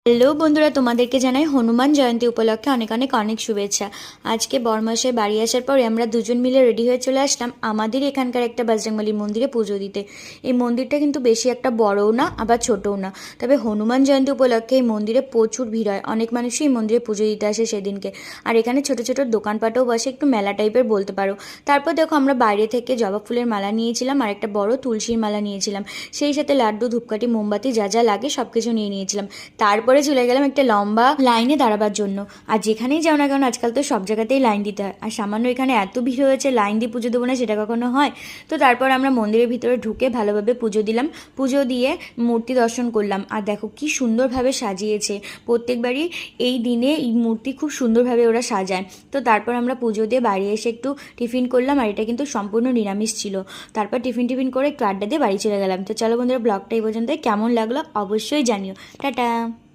Hello বন্ধুরা, তোমাদেরকে জানাই হনুমান জয়ন্তী উপলক্ষে অনেক অনেক অনেক শুভেচ্ছা। আজকে বরমাসে বাড়ি আসার পরে আমরা দুজন মিলে রেডি হয়ে চলে আসলাম আমাদের এখানকার একটা বজরংবলী মন্দিরে পুজো দিতে। এই মন্দিরটা কিন্তু বেশি একটা বড়ও না আবার ছোটও না, তবে হনুমান জয়ন্তী উপলক্ষে এই মন্দিরে প্রচুর ভিড় হয়। অনেক মানুষই এই মন্দিরে পুজো দিতে আসে সেদিনকে। আর এখানে ছোট ছোট দোকানপাটও বসে, একটু মেলা টাইপের বলতে পারো। তারপর দেখো, আমরা বাইরে থেকে জবা ফুলের মালা নিয়েছিলাম আর একটা বড় তুলসীর মালা নিয়েছিলাম, সেই সাথে লাড্ডু, ধূপকাঠি, মোমবাতি যা যা লাগে সব কিছু নিয়ে নিয়েছিলাম। তারপরে চলে গেলাম একটা লম্বা লাইনে দাঁড়াবার জন্য। আর যেখানেই যাও না কেন, আজকাল তো সব জায়গাতেই লাইন দিতে হয়, আর সামান্য এখানে এত ভিড় হয়েছে, লাইন দিয়ে পুজো দেবো না সেটা কখনো হয়? তো তারপর আমরা মন্দিরের ভিতরে ঢুকে ভালোভাবে পুজো দিলাম। পুজো দিয়ে মূর্তি দর্শন করলাম। আর দেখো কি সুন্দরভাবে সাজিয়েছে। প্রত্যেকবারই এই দিনে এই মূর্তি খুব সুন্দরভাবে ওরা সাজায়। তো তারপর আমরা পুজো দিয়ে বাড়ি এসে একটু টিফিন করলাম, আর এটা কিন্তু সম্পূর্ণ নিরামিষ ছিল। তারপর টিফিন করে একটু আড্ডা দিয়ে বাড়ি চলে গেলাম। তো চলো বন্ধুরা, ব্লগটা এই পর্যন্ত কেমন লাগলো অবশ্যই জানিও। টাটা।